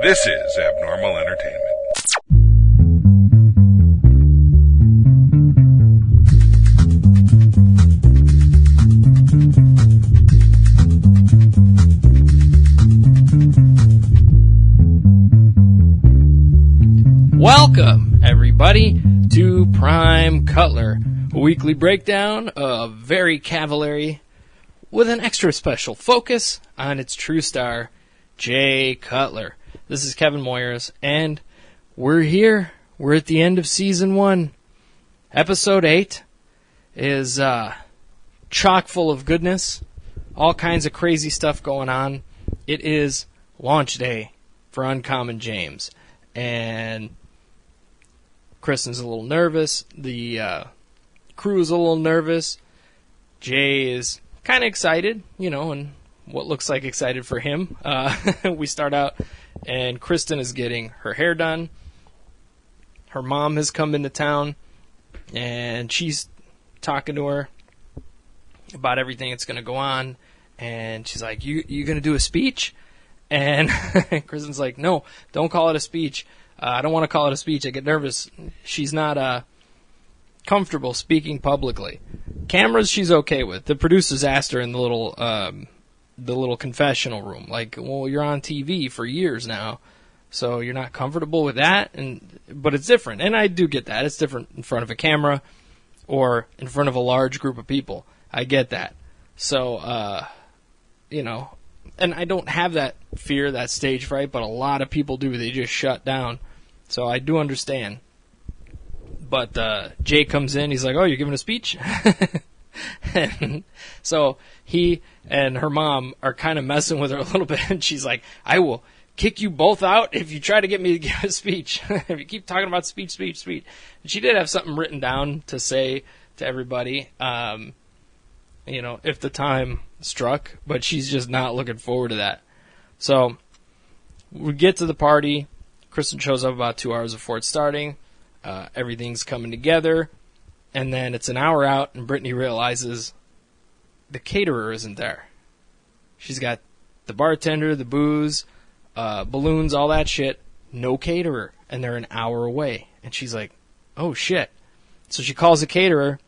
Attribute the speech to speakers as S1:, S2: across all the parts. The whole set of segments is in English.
S1: This is Abnormal Entertainment.
S2: Welcome, everybody, to Prime Cutler, a weekly breakdown of very cavalry with an extra special focus on its true star, Jay Cutler. This is Kevin Moyers, and we're here. We're at the end of Season 1. Episode 8 is chock full of goodness, all kinds of crazy stuff going on. It is launch day for Uncommon James, and Kristin's a little nervous. The crew is a little nervous. Jay is kind of excited, and what looks like excited for him. We start out, and Kristin is getting her hair done. Her mom has come into town, and she's talking to her about everything that's going to go on. And she's like, you going to do a speech? And Kristin's like, no, don't call it a speech. I don't want to call it a speech. I get nervous. She's not comfortable speaking publicly. Cameras, she's okay with. The producers asked her in the little confessional room, like, well, you're on TV for years now, so you're not comfortable with that? But it's different, and I do get that. It's different in front of a camera or in front of a large group of people. I get that. So, and I don't have that fear, that stage fright, but a lot of people do. They just shut down. So I do understand. But Jay comes in. He's like, oh, you're giving a speech? And so he and her mom are kind of messing with her a little bit. And she's like, I will kick you both out if you try to get me to give a speech. If you keep talking about speech. And she did have something written down to say to everybody, if the time struck. But she's just not looking forward to that. So we get to the party. Kristin shows up about 2 hours before it's starting. Everything's coming together. And then it's an hour out, and Brittany realizes the caterer isn't there. She's got the bartender, the booze, balloons, all that shit. No caterer. And they're an hour away. And she's like, oh, shit. So she calls the caterer.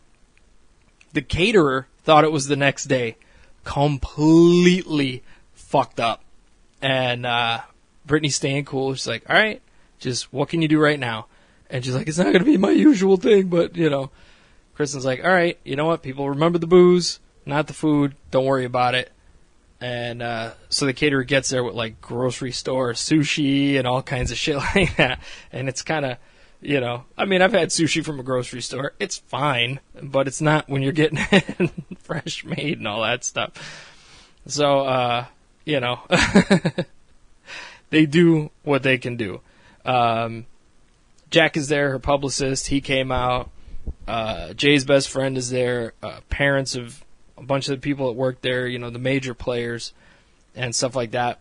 S2: The caterer thought it was the next day. Completely fucked up. And Brittany's staying cool. She's like, all right, just what can you do right now? And she's like, it's not going to be my usual thing, but, Kristin's like, all right, you know what? People remember the booze, not the food. Don't worry about it. And so the caterer gets there with, like, grocery store sushi and all kinds of shit like that. And it's kind of, I've had sushi from a grocery store. It's fine, but it's not when you're getting it fresh made and all that stuff. So, they do what they can do. Jack is there, her publicist. He came out. Jay's best friend is there. Parents of a bunch of the people that work there, the major players and stuff like that.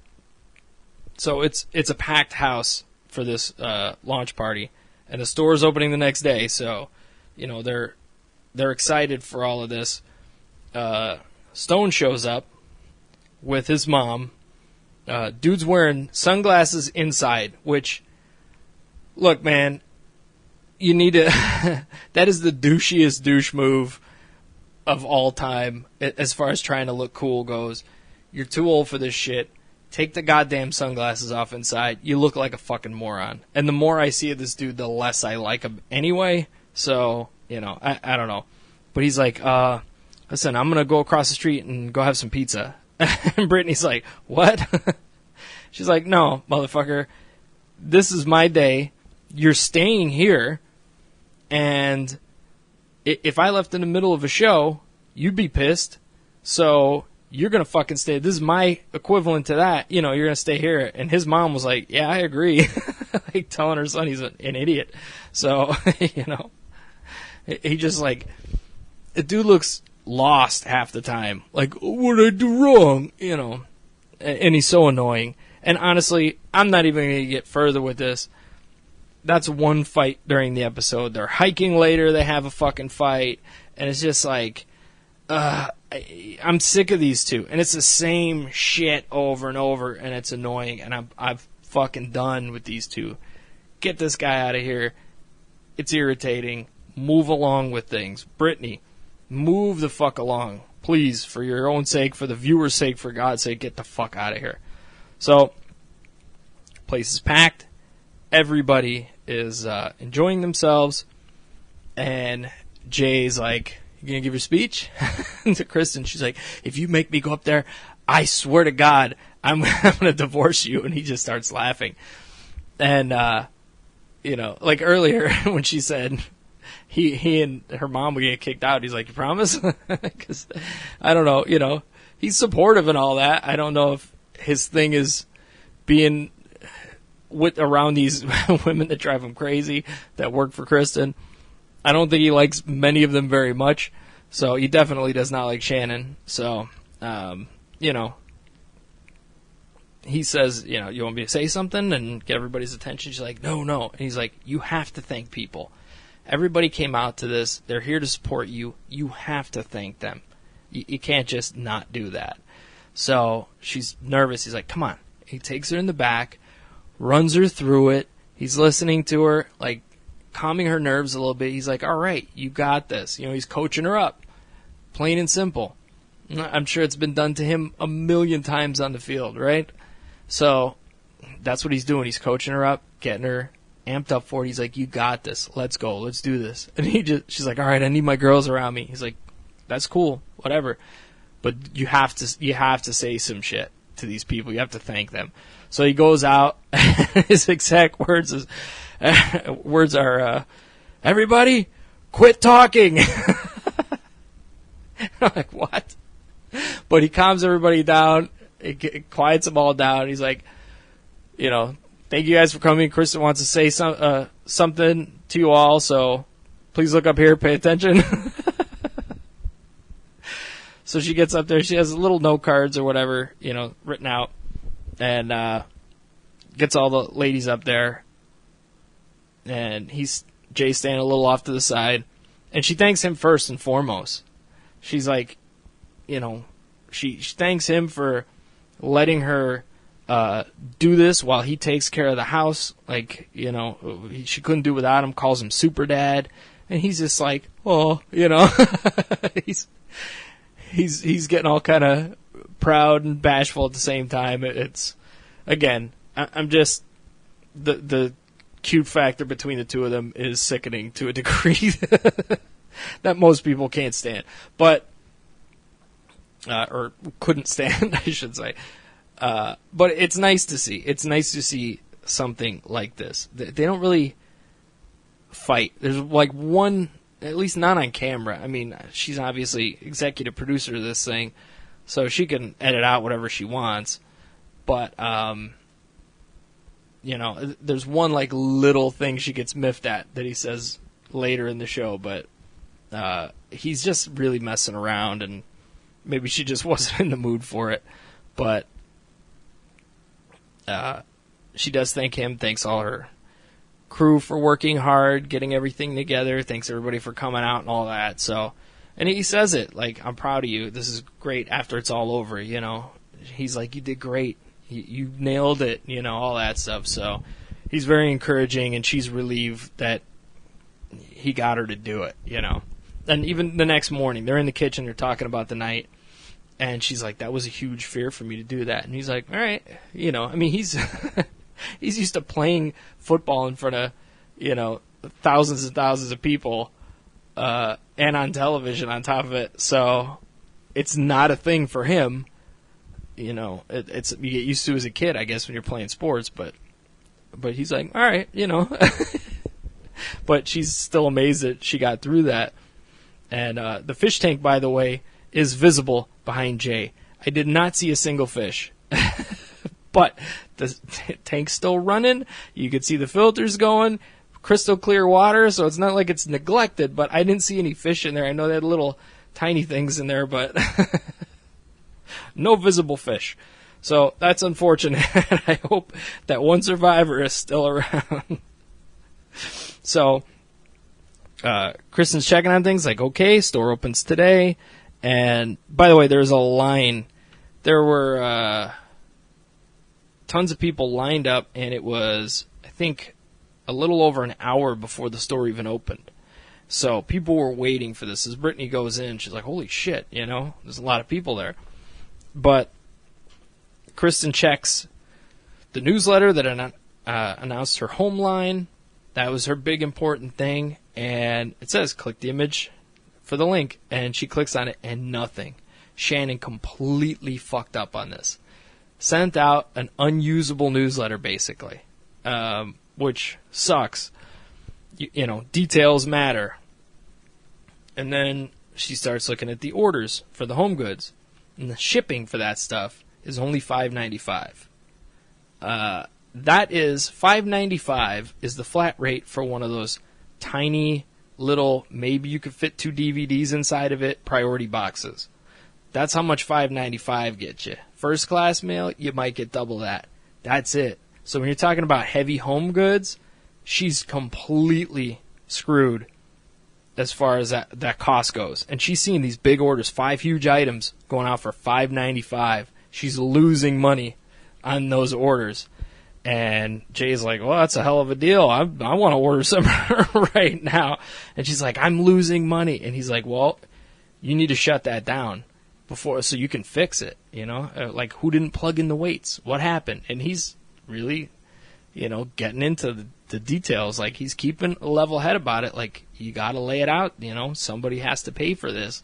S2: So it's a packed house for this launch party. And the store's opening the next day, so, they're excited for all of this. Stone shows up with his mom. Dude's wearing sunglasses inside, which, look, man, you need to... that is the douchiest douche move of all time as far as trying to look cool goes. You're too old for this shit. Take the goddamn sunglasses off inside. You look like a fucking moron. And the more I see of this dude, the less I like him anyway. So, I don't know. But he's like, listen, I'm going to go across the street and go have some pizza. And Brittany's like, what? She's like, no, motherfucker. This is my day. You're staying here. And if I left in the middle of a show, you'd be pissed. So you're going to fucking stay. This is my equivalent to that. You're going to stay here. And his mom was like, yeah, I agree. Like telling her son he's an idiot. So, he just like, the dude looks lost half the time. Like, what did I do wrong? And he's so annoying. And honestly, I'm not even going to get further with this. That's one fight during the episode. They're hiking later. They have a fucking fight. And it's just like, I'm sick of these two, and it's the same shit over and over, and it's annoying, and I'm fucking done with these two. Get this guy out of here. It's irritating. Move along with things. Brittany, move the fuck along. Please, for your own sake, for the viewer's sake, for God's sake, get the fuck out of here. So, place is packed. Everybody is enjoying themselves, and Jay's like, "You gonna give your speech?" to Kristin, she's like, "If you make me go up there, I swear to God, I'm gonna divorce you." And he just starts laughing. And like earlier when she said he and her mom would get kicked out, he's like, "You promise?" Because I don't know, he's supportive and all that. I don't know if his thing is being around these women that drive him crazy that work for Kristin. I don't think he likes many of them very much, so he definitely does not like Shannon. So, he says, "You want me to say something and get everybody's attention?" She's like, no. And he's like, "You have to thank people. Everybody came out to this. They're here to support you. You have to thank them. You can't just not do that." So she's nervous. He's like, "Come on." He takes her in the back, runs her through it. He's listening to her, like calming her nerves a little bit. He's like, "All right, you got this." He's coaching her up, plain and simple. I'm sure it's been done to him a million times on the field, right? So that's what he's doing. He's coaching her up, getting her amped up for it. He's like, "You got this. Let's go. Let's do this." And she's like, "All right, I need my girls around me." He's like, "That's cool, whatever. But you have to say some shit to these people. You have to thank them." So he goes out. His exact words are, "Everybody, quit talking." I'm like, what? But he calms everybody down. It quiets them all down. He's like, "Thank you guys for coming. Kristin wants to say something to you all, so please look up here, pay attention." So she gets up there. She has little note cards or whatever, written out, and gets all the ladies up there. And Jay's standing a little off to the side, and she thanks him first and foremost. She's like, she thanks him for letting her do this while he takes care of the house. Like, she couldn't do without him, calls him super dad. And he's just like, "Oh," he's getting all kind of proud and bashful at the same time. It's, again, I'm just, the cute factor between the two of them is sickening to a degree that most people can't stand. But, or couldn't stand, I should say. But it's nice to see. It's nice to see something like this. They don't really fight. There's like one, at least not on camera. I mean, she's obviously executive producer of this thing, so she can edit out whatever she wants. But, there's one like little thing she gets miffed at that he says later in the show, but he's just really messing around, and maybe she just wasn't in the mood for it. But she does thank him, thanks all her crew for working hard, getting everything together, thanks everybody for coming out and all that. So, and he says it, like, "I'm proud of you. This is great," after it's all over, He's like, "You did great. You nailed it," all that stuff. So he's very encouraging, and she's relieved that he got her to do it, And even the next morning, they're in the kitchen, they're talking about the night, and she's like, "That was a huge fear for me to do that." And he's like, "All right." I mean, he's he's used to playing football in front of, thousands and thousands of people, and on television on top of it. So it's not a thing for him. It's you get used to as a kid, I guess, when you're playing sports. But he's like, "All right," But she's still amazed that she got through that. And the fish tank, by the way, is visible behind Jay. I did not see a single fish. But the tank's still running. You could see the filters going. Crystal clear water, so it's not like it's neglected, but I didn't see any fish in there. I know they had little tiny things in there, but no visible fish. So that's unfortunate. I hope that one survivor is still around. So Kristin's checking on things, like, okay, store opens today. And by the way, there was a line. There were tons of people lined up, and it was, I think, a little over an hour before the store even opened. So people were waiting for this. As Brittany goes in, she's like, holy shit, you know, there's a lot of people there. But Kristin checks the newsletter that announced her home line. That was her big important thing. And it says, click the image for the link. And she clicks on it, and nothing. Shannon completely fucked up on this. Sent out an unusable newsletter, basically, which sucks. You know, details matter. And then she starts looking at the orders for the home goods. And the shipping for that stuff is only $5.95. That is $5.95 is the flat rate for one of those tiny little, maybe you could fit 2 DVDs inside of it, priority boxes. That's how much $5.95 gets you. First class mail, you might get double that. That's it. So when you're talking about heavy home goods, she's completely screwed as far as that cost goes. And she's seeing these big orders, 5 huge items going out for $5.95. She's losing money on those orders. And Jay's like, well, that's a hell of a deal. I want to order some right now. And she's like, I'm losing money. And he's like, well, you need to shut that down before so you can fix it, you know? Like, who didn't plug in the weights? What happened? And he's really, you know, getting into the details. Like, he's keeping a level head about it. Like, you got to lay it out, you know? Somebody has to pay for this.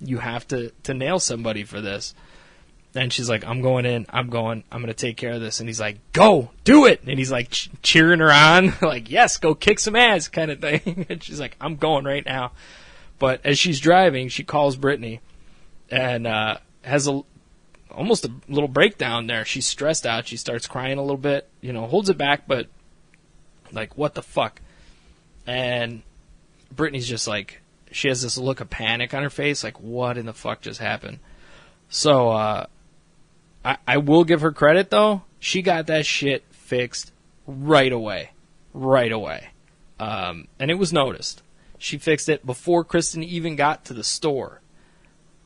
S2: You have to nail somebody for this. And she's like, I'm going in. I'm going to take care of this. And he's like, go, do it. And he's like cheering her on, like, yes, go kick some ass kind of thing. And she's like, I'm going right now. But as she's driving, she calls Brittany and has almost a little breakdown there. She's stressed out. She starts crying a little bit, you know, holds it back, but like, what the fuck? And Brittany's just like, she has this look of panic on her face, like, what in the fuck just happened? So, I will give her credit, though. She got that shit fixed right away. Right away. And it was noticed. She fixed it before Kristin even got to the store.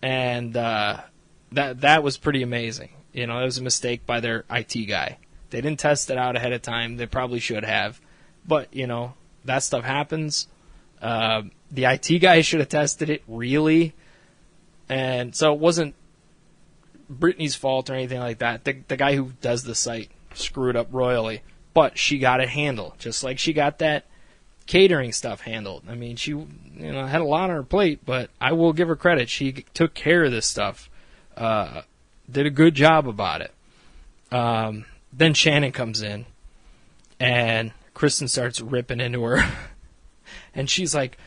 S2: And that was pretty amazing. You know, it was a mistake by their IT guy. They didn't test it out ahead of time. They probably should have. But, you know, that stuff happens. The IT guy should have tested it, really. And so it wasn't Brittany's fault or anything like that. The guy who does the site screwed up royally, but she got it handled, just like she got that catering stuff handled. I mean, she, you know, had a lot on her plate, but I will give her credit. She took care of this stuff, did a good job about it. Then Shannon comes in, and Kristin starts ripping into her, and she's like,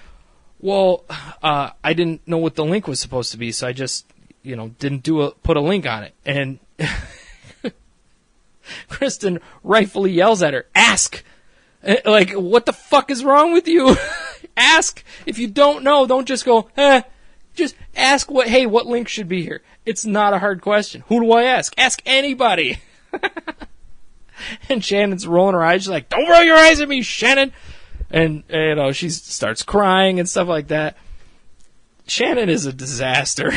S2: well, I didn't know what the link was supposed to be, so I just, you know, didn't put a link on it. And Kristin rightfully yells at her, ask! Like, what the fuck is wrong with you? Ask! If you don't know, don't just go, just ask what link should be here. It's not a hard question. Who do I ask? Ask anybody! And Shannon's rolling her eyes. She's like, don't roll your eyes at me, Shannon! And, you know, she starts crying and stuff like that. Shannon is a disaster.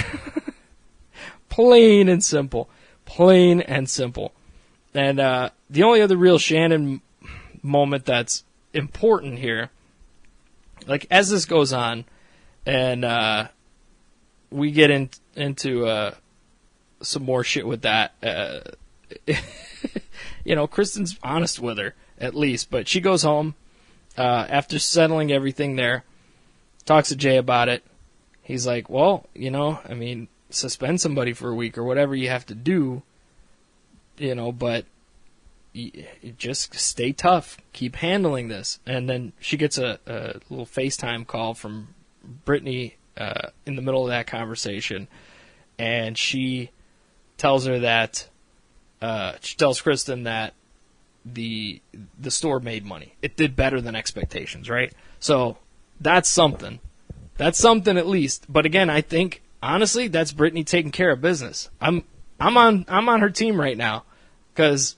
S2: Plain and simple. Plain and simple. And the only other real Shannon moment that's important here, like, as this goes on, and we get into some more shit with that, you know, Kristin's honest with her, at least. But she goes home after settling everything there, talks to Jay about it. He's like, well, you know, I mean, suspend somebody for a week or whatever you have to do, you know, but you just stay tough. Keep handling this. And then she gets a little FaceTime call from Brittany in the middle of that conversation, and she tells her that she tells Kristin that the store made money. It did better than expectations, right? So that's something. That's something at least. But again, I think honestly, that's Brittany taking care of business. I'm on her team right now because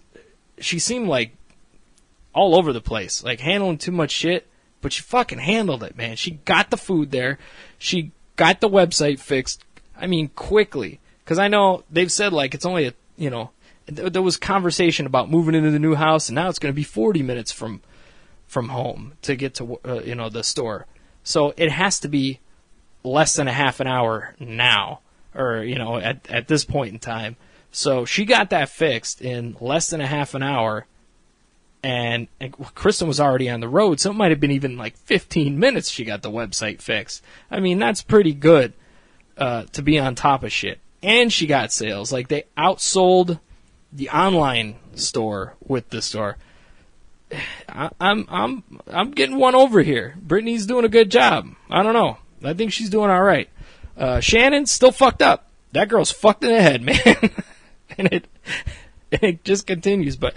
S2: she seemed like all over the place, like handling too much shit, but she fucking handled it, man. She got the food there. She got the website fixed I mean, quickly. Because I know they've said, like, it's only, there was conversation about moving into the new house, and now it's going to be 40 minutes from home to get to, the store. So it has to be less than a half an hour now, or, at this point in time. So she got that fixed in less than a half an hour, and Kristin was already on the road, so it might have been even like 15 minutes she got the website fixed. I mean, that's pretty good to be on top of shit. And she got sales. Like, they outsold the online store with the store. I'm getting one over here. Brittany's doing a good job. I don't know. I think she's doing all right. Shannon's still fucked up. That girl's fucked in the head, man. and it just continues. But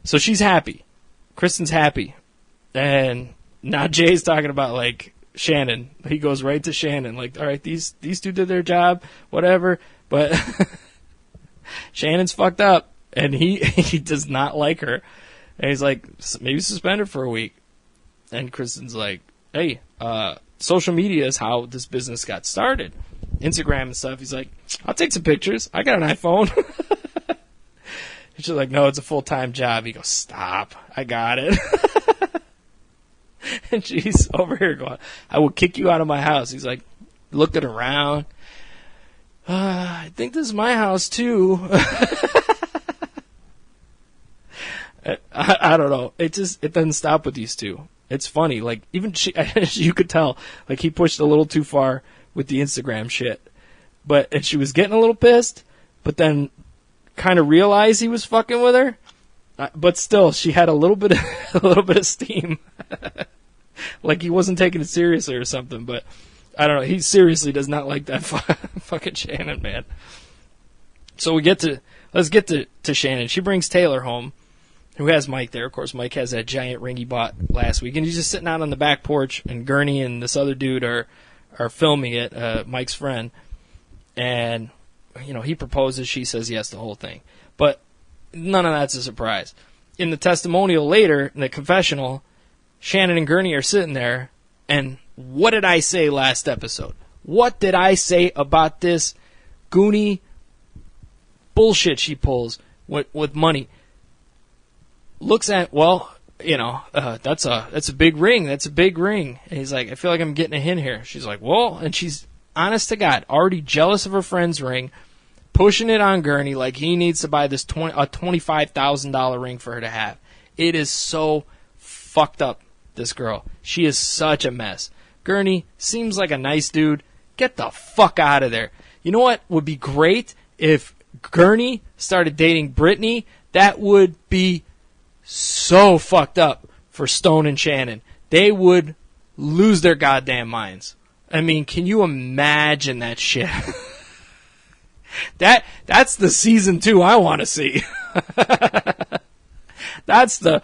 S2: so she's happy. Kristin's happy. And now Jay's talking about, like, Shannon. He goes right to Shannon. Like, all right, these two did their job, whatever. But Shannon's fucked up, and he does not like her. And he's like, maybe suspend her for a week. And Kristin's like, hey, social media is how this business got started. Instagram and stuff. He's like, I'll take some pictures. I got an iPhone. She's like, no, it's a full-time job. He goes, stop. I got it. And she's over here going, I will kick you out of my house. He's like, looking around. I think this is my house, too. I don't know. It doesn't stop with these two. It's funny. Like, even you could tell, like, he pushed a little too far with the Instagram shit. And she was getting a little pissed, but then kind of realized he was fucking with her. But still, she had a little bit of steam. Like he wasn't taking it seriously or something, but I don't know. He seriously does not like that fucking Shannon, man. So let's get to Shannon. She brings Taylor home, who has Mike there. Of course, Mike has that giant ring he bought last week, and he's just sitting out on the back porch, and Gurney and this other dude are filming it, Mike's friend. And, he proposes, she says yes, the whole thing. But none of that's a surprise. In the testimonial later, in the confessional, Shannon and Gurney are sitting there, and what did I say last episode? What did I say about this Goonie bullshit she pulls with money? Looks at, that's a big ring. That's a big ring. And he's like, I feel like I'm getting a hint here. She's like, well, and she's, honest to God, already jealous of her friend's ring, pushing it on Gurney like he needs to buy this $25,000 ring for her to have. It is so fucked up, this girl. She is such a mess. Gurney seems like a nice dude. Get the fuck out of there. You know what would be great? If Gurney started dating Brittany, that would be so fucked up for Stone and Shannon. They would lose their goddamn minds. I mean, can you imagine that shit? That's the season 2 I want to see. That's the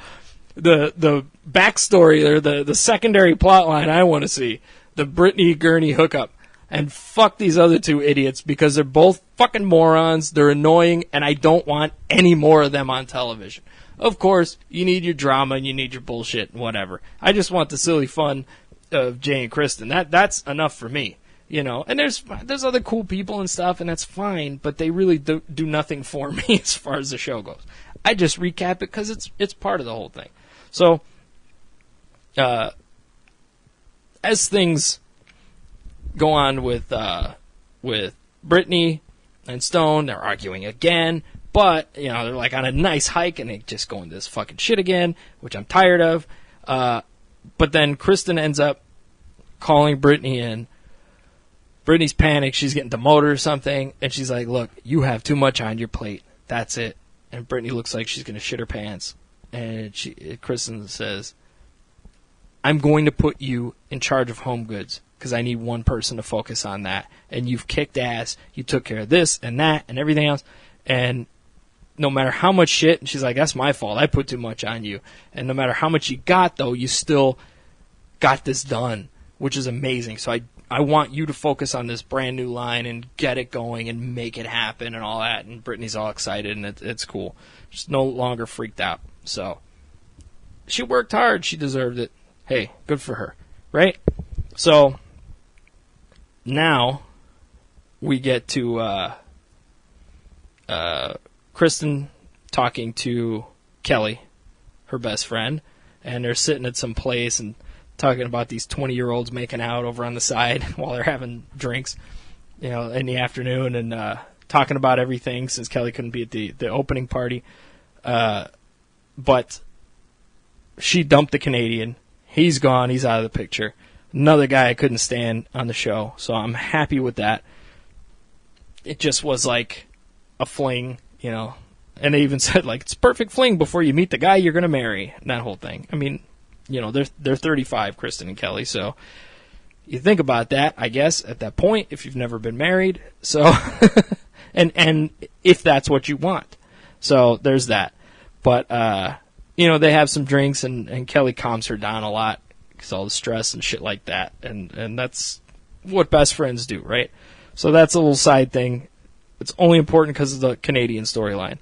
S2: backstory or the secondary plot line I want to see. The Brittany Gurney hookup. And fuck these other two idiots because they're both fucking morons. They're annoying, and I don't want any more of them on television. Of course, you need your drama and you need your bullshit and whatever. I just want the silly fun of Jay and Kristin. That's enough for me, And there's other cool people and stuff, and that's fine. But they really do nothing for me as far as the show goes. I just recap it because it's part of the whole thing. So, as things go on with Brittany and Stone, they're arguing again. But, they're like on a nice hike and they just go into this fucking shit again, which I'm tired of. But then Kristin ends up calling Brittany in. Brittany's panicked. She's getting demoted or something. And she's like, look, you have too much on your plate. That's it. And Brittany looks like she's going to shit her pants. And Kristin says, I'm going to put you in charge of home goods because I need one person to focus on that. And you've kicked ass. You took care of this and that and everything else. And no matter how much shit, and she's like, that's my fault. I put too much on you. And no matter how much you got, though, you still got this done, which is amazing. So I want you to focus on this brand new line and get it going and make it happen and all that. And Brittany's all excited, and it's cool. She's no longer freaked out. So she worked hard. She deserved it. Hey, good for her, right? So now we get to Kristin talking to Kelly, her best friend, and they're sitting at some place and talking about these 20-year-olds making out over on the side while they're having drinks, in the afternoon, and talking about everything since Kelly couldn't be at the opening party. But she dumped the Canadian. He's gone. He's out of the picture. Another guy I couldn't stand on the show, so I'm happy with that. It just was like a fling, and they even said, like, it's a perfect fling before you meet the guy you're going to marry, and that whole thing. I mean, they're 35, Kristin and Kelly, so you think about that, I guess, at that point, if you've never been married, so, and if that's what you want. So there's that. But, they have some drinks, and Kelly calms her down a lot, because all the stress and shit like that, and that's what best friends do, right? So that's a little side thing. It's only important because of the Canadian storyline.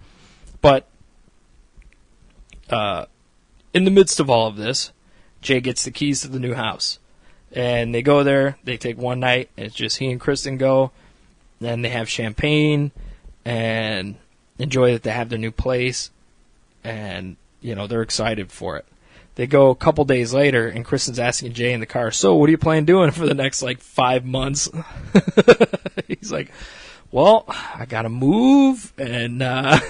S2: But in the midst of all of this, Jay gets the keys to the new house. And they go there, they take one night, and it's just he and Kristin go. Then they have champagne and enjoy that they have their new place. And, they're excited for it. They go a couple days later, and Kristin's asking Jay in the car, so what do you plan doing for the next, 5 months? He's like, well, I got to move, and, I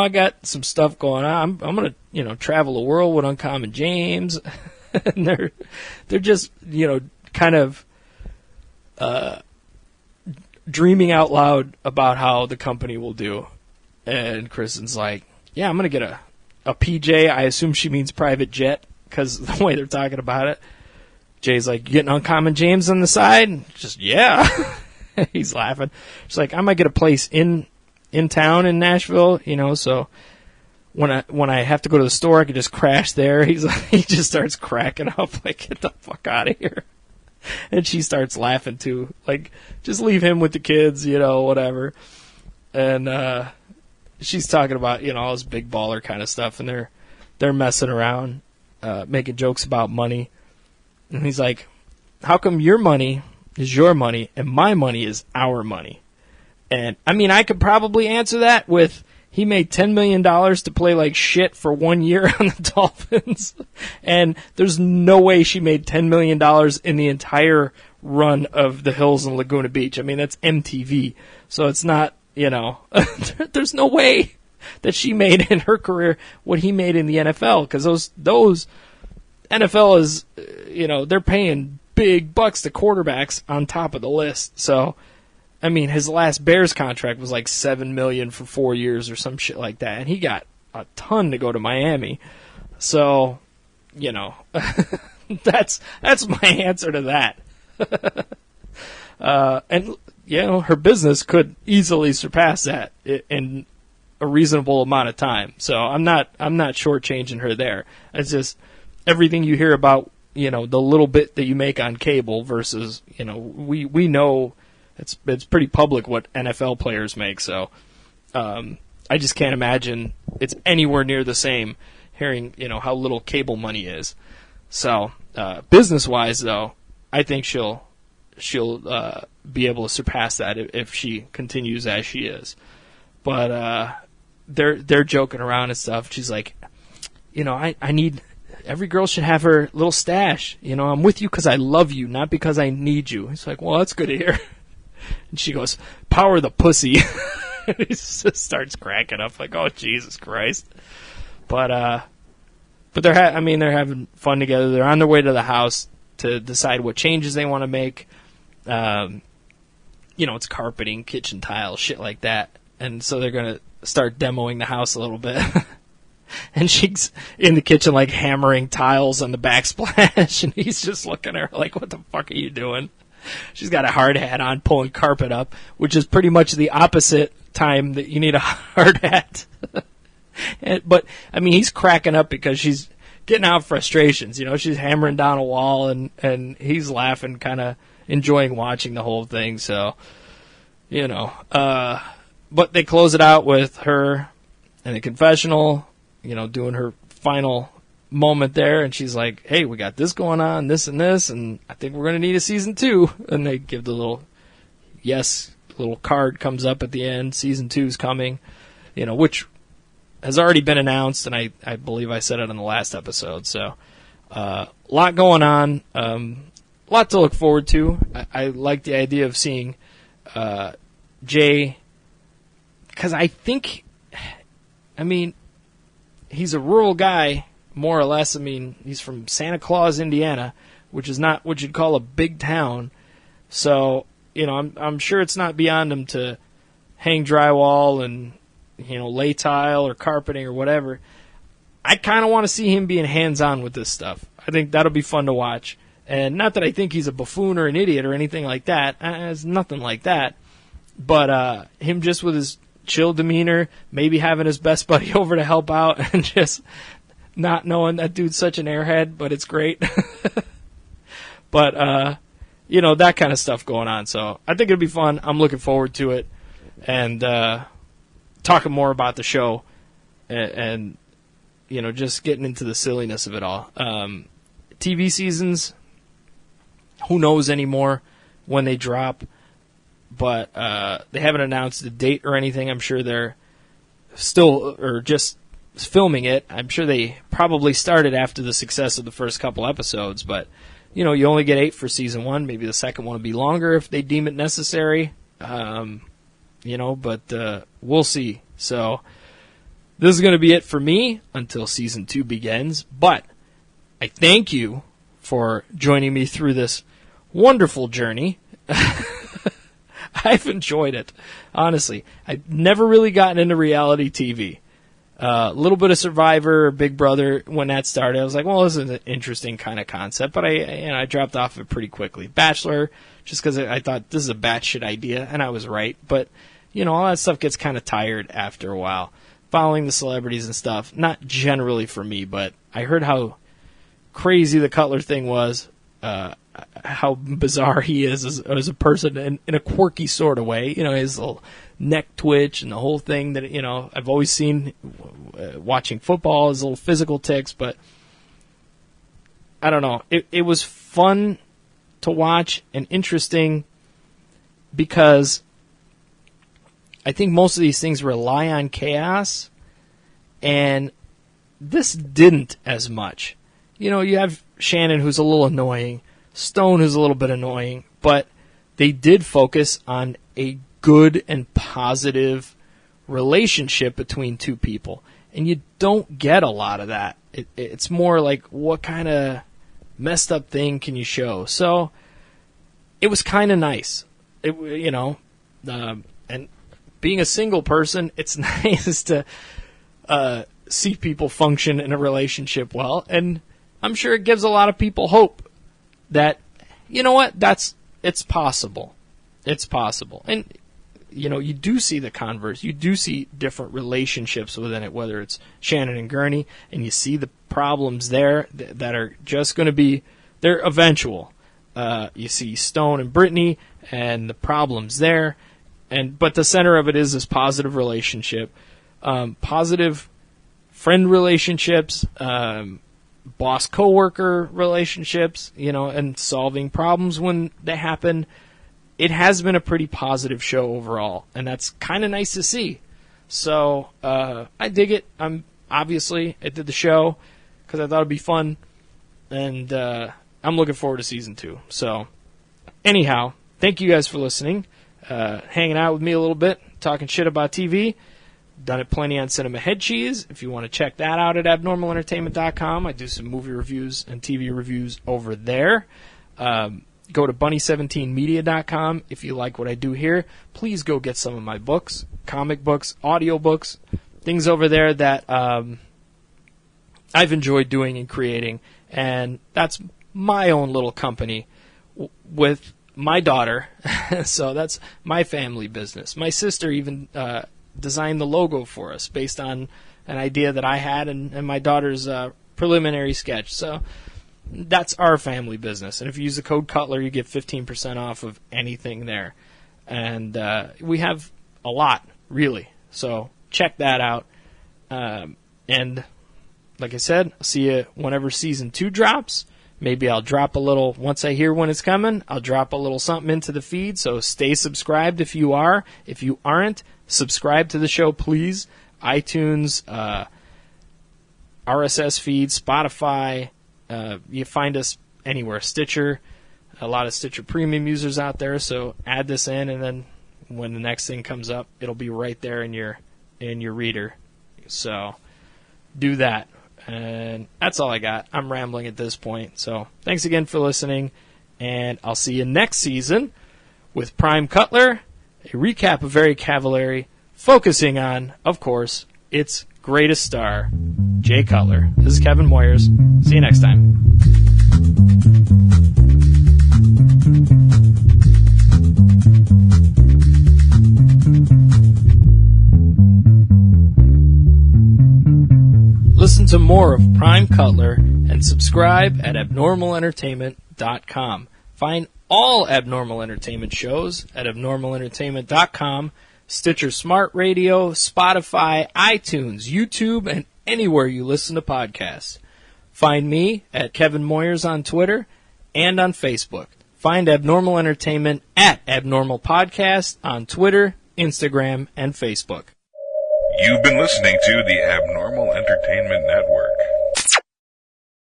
S2: got some stuff going on. I'm going to, travel the world with Uncommon James. And they're just, kind of dreaming out loud about how the company will do. And Kristin's like, yeah, I'm going to get a PJ. I assume she means private jet because the way they're talking about it. Jay's like, you getting Uncommon James on the side? And just, yeah. He's laughing. She's like, I might get a place in town in Nashville, so when I have to go to the store, I can just crash there. He just starts cracking up, like, get the fuck out of here. And she starts laughing too, like, just leave him with the kids, whatever. And she's talking about, all this big baller kind of stuff, and they're messing around, making jokes about money. And he's like, how come your money is your money and my money is our money? And, I mean, I could probably answer that with, he made $10 million to play like shit for 1 year on the Dolphins. And there's no way she made $10 million in the entire run of the Hills and Laguna Beach. I mean, that's MTV. So it's not, there's no way that she made in her career what he made in the NFL. Because those NFL is, they're paying big bucks to quarterbacks on top of the list. So, I mean, his last Bears contract was like $7 million for 4 years or some shit like that, and he got a ton to go to Miami. So, that's my answer to that. And her business could easily surpass that in a reasonable amount of time. So I'm not shortchanging her there. It's just everything you hear about, the little bit that you make on cable versus, we know. It's pretty public what NFL players make, so I just can't imagine it's anywhere near the same hearing, how little cable money is. So, business-wise, though, I think she'll be able to surpass that if she continues as she is. But they're joking around and stuff. She's like, I need... Every girl should have her little stash. I'm with you because I love you, not because I need you. He's like, well, that's good to hear. And she goes, power the pussy. He just starts cracking up like, oh, Jesus Christ. But they're having fun together. They're on their way to the house to decide what changes they want to make. It's carpeting, kitchen tiles, shit like that. And so they're going to start demoing the house a little bit. And she's in the kitchen, like, hammering tiles on the backsplash. And he's just looking at her like, what the fuck are you doing? She's got a hard hat on, pulling carpet up, which is pretty much the opposite time that you need a hard hat. But, I mean, he's cracking up because she's getting out frustrations. She's hammering down a wall, and he's laughing, kind of enjoying watching the whole thing. So, but they close it out with her in the confessional, doing her final moment there, and she's like, hey, we got this going on, this and this, and I think we're going to need a season 2. And they give the little, yes, a little card comes up at the end. Season 2 is coming, which has already been announced, and I believe I said it on the last episode. So, a lot going on, a lot to look forward to. I like the idea of seeing Jay, because he's a rural guy, more or less. He's from Santa Claus, Indiana, which is not what you'd call a big town. So, I'm sure it's not beyond him to hang drywall and, lay tile or carpeting or whatever. I kind of want to see him being hands-on with this stuff. I think that'll be fun to watch. And not that I think he's a buffoon or an idiot or anything like that. It's nothing like that. But him just with his chill demeanor, maybe having his best buddy over to help out, and just not knowing that dude's such an airhead, but it's great. But, that kind of stuff going on. So I think it'll be fun. I'm looking forward to it. And talking more about the show and just getting into the silliness of it all. TV seasons, who knows anymore when they drop. But they haven't announced a date or anything. I'm sure they're still, or just filming it. I'm sure they probably started after the success of the first couple episodes. But, you only get 8 for season 1. Maybe the second one will be longer if they deem it necessary. But we'll see. So this is going to be it for me until season 2 begins. But I thank you for joining me through this wonderful journey. I've enjoyed it, honestly. I've never really gotten into reality TV. A little bit of Survivor, Big Brother, when that started, I was like, well, this is an interesting kind of concept, but I dropped off it pretty quickly. Bachelor, just because I thought this is a batshit idea, and I was right, but, all that stuff gets kind of tired after a while. Following the celebrities and stuff, not generally for me, but I heard how crazy the Cutler thing was, how bizarre he is as a person in a quirky sort of way. His little neck twitch and the whole thing that, I've always seen watching football, his little physical tics, but I don't know. It was fun to watch and interesting because I think most of these things rely on chaos, and this didn't as much. You have Shannon, who's a little annoying, Stone, who's a little bit annoying, but they did focus on a good and positive relationship between two people. And you don't get a lot of that. It's more like, what kind of messed up thing can you show? So it was kind of nice. And being a single person, it's nice to see people function in a relationship well. And I'm sure it gives a lot of people hope that, it's possible. It's possible. And, you do see the converse. You do see different relationships within it, whether it's Shannon and Gurney, and you see the problems there that are just going to be, they're eventual. You see Stone and Brittany and the problems there. But the center of it is this positive relationship, positive friend relationships, boss coworker relationships, and solving problems when they happen. It has been a pretty positive show overall, and that's kind of nice to see. So I dig it. I did the show because I thought it'd be fun, and I'm looking forward to season 2. So anyhow, thank you guys for listening, hanging out with me a little bit, talking shit about TV. Done it plenty on Cinema Head Cheese. If you want to check that out at abnormalentertainment.com, I do some movie reviews and TV reviews over there. Go to bunny17media.com. If you like what I do here, please go get some of my books, comic books, audio books, things over there that I've enjoyed doing and creating. And that's my own little company with my daughter. So that's my family business. My sister even designed the logo for us based on an idea that I had and my daughter's preliminary sketch. So that's our family business. And if you use the code Cutler, you get 15% off of anything there. And we have a lot, really. So check that out. And like I said, I'll see you whenever season 2 drops. Maybe I'll drop a little, once I hear when it's coming, I'll drop a little something into the feed. So stay subscribed if you are. If you aren't, subscribe to the show, please. iTunes, RSS feed, Spotify. You find us anywhere. Stitcher. A lot of Stitcher Premium users out there. So add this in, and then when the next thing comes up, it'll be right there in your reader. So do that. And that's all I got. I'm rambling at this point. So thanks again for listening, and I'll see you next season with Prime Cutler, a recap of Very Cavallari, focusing on, of course, its greatest star, Jay Cutler. This is Kevin Moyers. See you next time. Listen to more of Prime Cutler and subscribe at abnormalentertainment.com. Find all Abnormal Entertainment shows at abnormalentertainment.com, Stitcher Smart Radio, Spotify, iTunes, YouTube, and anywhere you listen to podcasts. Find me at Kevin Moyers on Twitter and on Facebook. Find Abnormal Entertainment at Abnormal Podcast on Twitter, Instagram, and Facebook.
S1: You've been listening to the Abnormal Entertainment Network.